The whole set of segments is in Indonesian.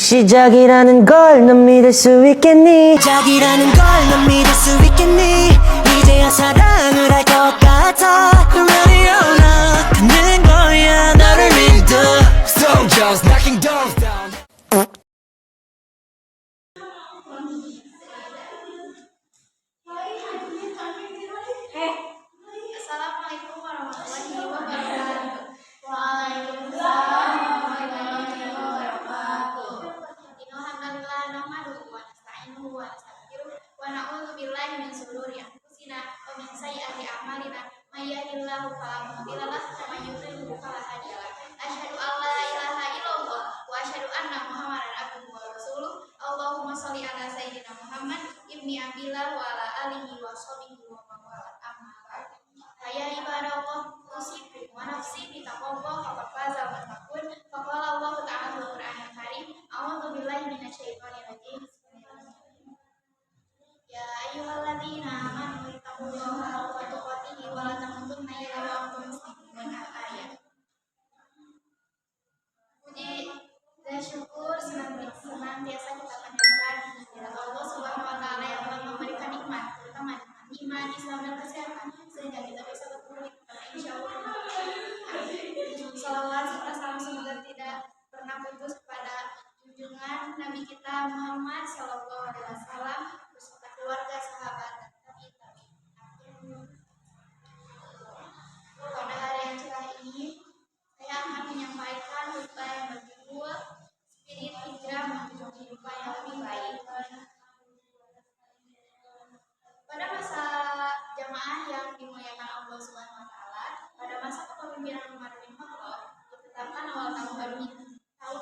시작이라는 걸 넌 믿을 수 있겠니? 시작이라는 걸 넌 믿을 수 있겠니? 이제야 사랑을 할 것 같아. Ready or not 듣는 거야 너를 믿어. Soldiers knocking doors down. Assalamualaikum warahmatullahi wabarakatuh. Waalaikumsalam warahmatullahi wabarakatuh. Innalhamdalillah nahmaduhu wa nasta'inuhu wa nastaghfiruh wa na'udzu billahi min shururi anfusina wa min sayyiati a'malina. May yahdihillahu fala mudilla lahu wa may yudlil fala hadiya lahu. Asyhadu an la ilaha illallah wa asyhadu anna Muhammadan abduhu wa rasuluh. Allahumma shalli ala sayyidina Muhammad ibni Abdillah wa ala alihi wa sahbihi wa man wala. Amma ba'd. Ya ibadallah, usikum wa nafsi bitaqwallah faqad faza al-muttaqun. Faqala Allah ta'ala fil Qur'anil Karim, a'udzu billahi minasyaitonir rajim. Ya ayyuhalladzina amanu ittaqullaha haqqa tuqatih wa la tamutunna illa wa antum muslimun. Al-ayat. Puji dan syukur senantiasa kita panjatkan kepada Allah Subhanahu wa taala yang telah memberikan nikmat, terutama iman, Islam dan kesehatan, sehingga kita bisa berkumpul insyaallah. Salawat serta salam semoga tidak pernah putus kepada junjungan Nabi kita Muhammad sallallahu alaihi wasallam beserta keluarga, sahabat dan tabi'in. Pada hari yang cerah ini, saya akan menyampaikan khutbah yang berjudul Spirit Hijrah menuju kehidupan yang lebih baik. Pada masa jamaah yang dimuliakan Allah Subhanahu wa taala, pada masa kepemimpinan Umar bin Khattab, ditetapkan awal tahun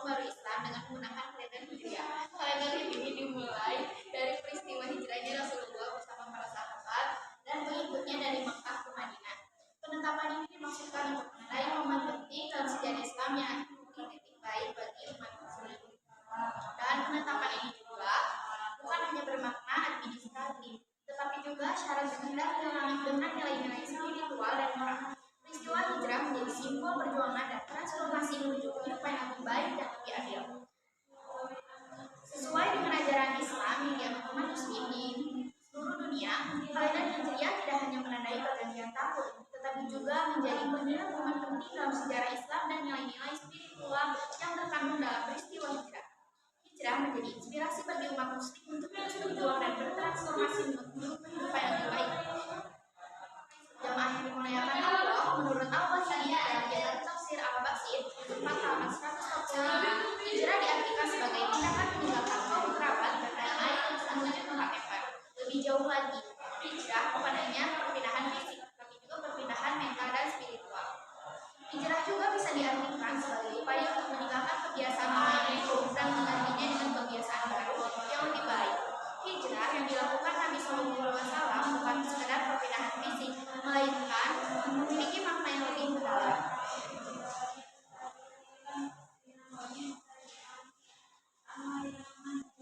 baru Islam dengan menggunakan kalender Hijriah. Kalender ini dimulai dari peristiwa hijrahnya Rasulullah bersama para sahabat dan pengikutnya dari Makkah ke Madinah. Penetapan ini dimaksudkan untuk menandai momen penting dalam sejarah Islam yang titik baik bagi umat muslim. Dan penetapan ini juga bukan hanya bermakna administratif, tetapi juga syarat dengan nilai-nilai spiritual dan moral. Peristiwa hijrah menjadi simbol perjuangan dan transformasi menuju kehidupan yang lebih baik dan lebih adil. Sesuai dengan ajaran Islam yang dianut umat muslim di seluruh dunia, kalender Hijriah tidak hanya menandai pergantian tahun, tetapi juga menjadi pengingat momen penting dalam sejarah Islam dan nilai-nilai spiritual yang terkandung dalam peristiwa hijrah. Hijrah menjadi inspirasi bagi umat muslim untuk terus berjuang dan bertransformasi menuju kehidupan yang lebih baik. Jamaah yang dimuliakan Allah, menurut Al-Wahidi dalam kitab Tafsir Al-Basit 4 halaman 145, hijrah diartikan sebagai tindakan meninggalkan kaum kerabat dan tanah air menuju tempat yang baru. Lebih jauh lagi, hijrah bukan hanya perpindahan fisik, tapi juga perpindahan mental dan spiritual. Hijrah juga bisa diartikan sebagai upaya untuk meninggalkan kebiasaan lama yang buruk dan menggantinya dengan kebiasaan baru yang lebih baik. Hijrah yang dilakukan Nabi SAW bukan sekedar perpindahan fisik, melainkan memiliki makna yang lebih mendalam.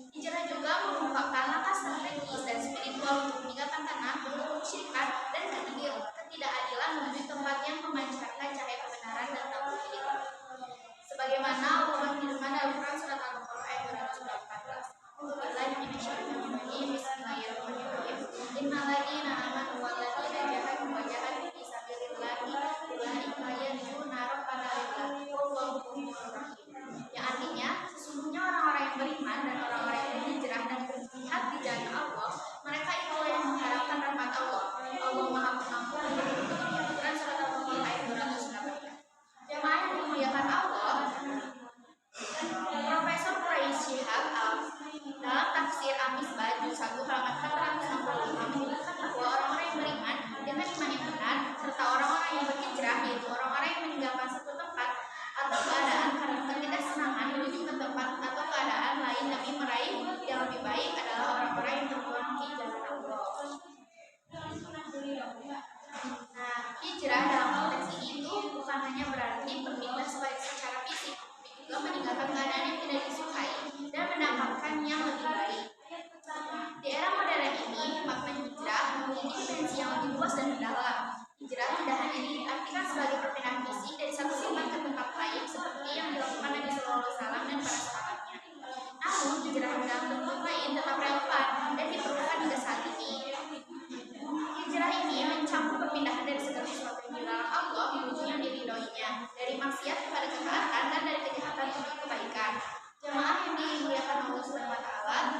Hijrah juga merupakan langkah strategis dan spiritual untuk meninggalkan tanah, bentuk kesyirikan dan ketidakadilan menuju tempat yang memancarkan cahaya kebenaran dan tauhid. Sebagaimana Allah firman dalam Quran surat Al-Baqarah ayat 214. Bismillahirrahmanirrahim. Innalladzina amanu walladzina jahadu wa jahadu fi sabilillahi ulaika yarjuna rabbana wallahu ghafurur rahim. Yang artinya, sesungguhnya orang-orang yang beriman dan orang-orang yang berhijrah dan berjihad di jalan Allah, mereka itulah yang mengharapkan rahmat Allah. Allah Maha Pengampun. Quran surat Al-Baqarah ayat 218. Jamaah yang dimuliakan Allah, Profesor Quraish Shihab dalam tafsir Al-Misbah juz 1 halaman 465 menyebutkan bahwa orang-orang yang beriman dengan iman yang benar serta orang-orang yang berhijrah, yaitu orang-orang yang meninggalkan satu tempat atau keadaan karena ketidaksenangan menuju ke tempat atau keadaan lain demi meraih yang lebih baik, adalah orang-orang yang berjuang di jalan Allah. Nah, hijrah dalam konteks ini itu bukan hanya berarti berpindah secara fisik, tapi juga meninggalkan keadaan yang tidak disukai dan mendapatkan yang lebih baik. Di era modern ini, makna hijrah memiliki dimensi yang lebih luas dan mendalam. Hijrah tidak hanya diartikan sebagai perpindahan fisik dari satu tempat ke tempat lain seperti yang dilakukan Nabi SAW dan para sahabatnya. lain tetap relevan dan diperlukan hingga saat ini. Hijrah ini mencakup perpindahan dari segala sesuatu yang dilarang Allah menuju yang diridhoinya, dari maksiat kepada ketaatan dan dari kejahatan menuju kebaikan. Jemaah yang dimuliakan Allah Subhanahu wa taala,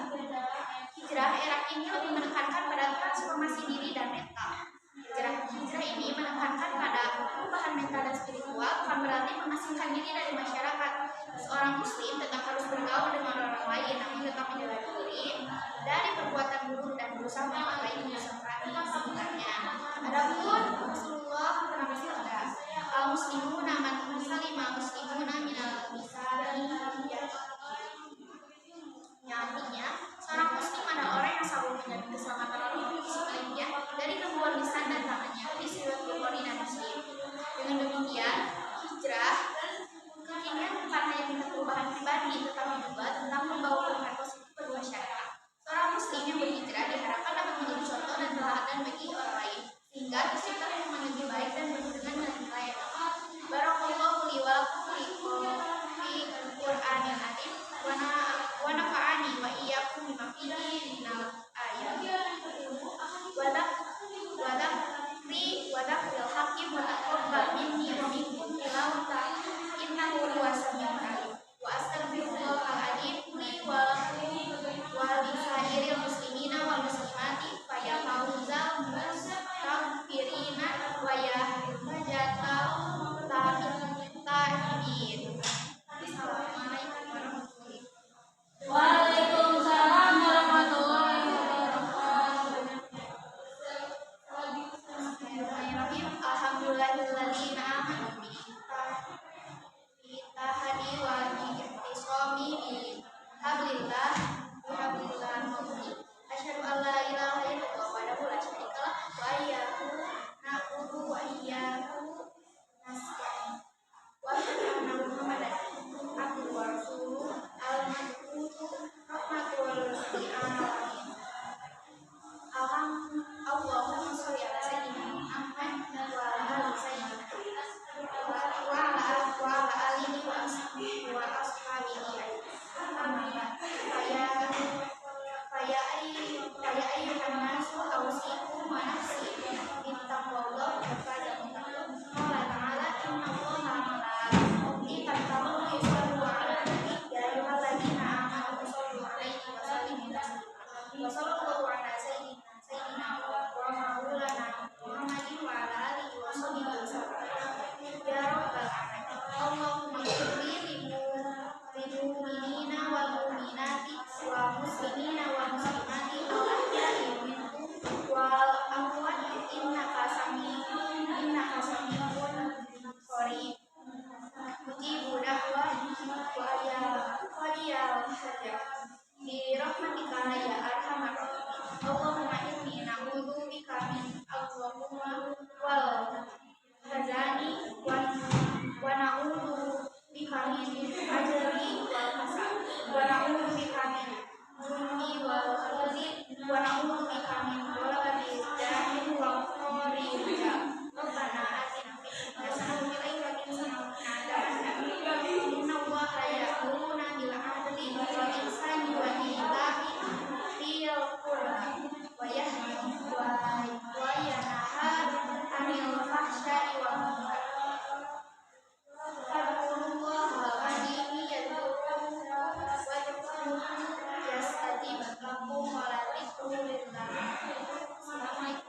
hijrah era ini lebih menekankan pada transformasi diri dan mental. Hijrah ini menekankan pada perubahan mental dan spiritual, bukan berarti mengasingkan diri dari masyarakat. Seorang muslim tetap harus bergaul dengan orang lain, namun tetap menjaga diri dari perbuatan buruk dan berusaha menghargai kemusyrikan sebenarnya. Adapun Rasulullah pernah bersabda, al-muslimuna man salima muslimuna minal lisani. Yang artinya, seorang muslim adalah orang yang selalu menjaga keselamatan orang lainnya dari gangguan lisan dan tangannya. Hadis riwayat Bukhari dan Muslim. Dengan demikian, hijrah kekinian bukan hanya tentang perubahan pribadi, tetapi juga tentang membawa perubahan positif bagi masyarakat. Seorang muslim yang berhijrah diharapkan dapat menjadi contoh dan teladan bagi orang lain, sehingga tercipta lingkungan yang lebih baik dan penuh dengan nilai-nilai yang tepat. Barakallahu li wa lakum fi Qur'anil azim wa nafa'ani wa iyyakum bima fihi minal ayat wa dhakril hakim wa taqabbal minni wa minkum tilawatan innahu huwas samiul alim. Wa astaghfirullahal azim li wa li sairil muslimina wal muslimati fa ya fauzal mustaghfirina wa ya hajatal ta'imin. Assalamualaikum warahmatullahi wabarakatuh. Waalaikumsalam warahmatullahi wabarakatuh. Bismillahirrahmanirrahim. Alhamdulillahilladzina amanu bi tahdi wa bi ihtisami bi hablillah mu'min. Asyhadu an la ilaha illallah wahdahu la syarika lah wa iyyahu na'budu wa iyyahu nasta'in. Wa asyhadu anna Muhammadan abduhu wa rasuluhu al-mab'uts rahmatan lil alamin. Allahumma sholli ala sayyidina Muhammad wa ala ali sayyidina wa ala alihi wa ashabihi amma ba'd. Faya ayyuhan nasu awsikum wa nafsi bittaqwallah wa fadlukum. Qala ta'ala innallaha malaikatahu yusholluna 'alan nabi ya ayyuhalladzina amanu shollu 'alaihi wa sallimu taslima. Wa sallallahu ala sayyidina wa maulana Muhammadin wa ala alihi wa sahbihi wa sallam. Ya rabbal alamin. Allahumma ighfir lil mu'minina wal mu'minati wa muslimina wa muslimati al ahya'i minhum wal amwat innaka sami'un qarib. Mujibu da'wah wa ya hajat bi rahmatika ya arhamar rahimin. Allahumma inni na'udzu bika min al-ghumma wal hazani wa na'udzu bika min ajri wal hasad wa na'udzu bika min dhulmi wal khuzyi wa na'udzu bika min ghalabati ad-da'i wa qahri rijal. Rabbana atina fid dunya hasanatan wa fil akhirati hasanatan wa qina adzabannar. Innallaha ya'muruna bil 'adli wal ihsani wa ita'i dzil qurba wa yanha 'anil fahsya'i wal munkar. Fadhkurullaha al-'azima yadhkurkum wad'uuhu yastajib lakum wa la dzikrullahi. Assalamualaikum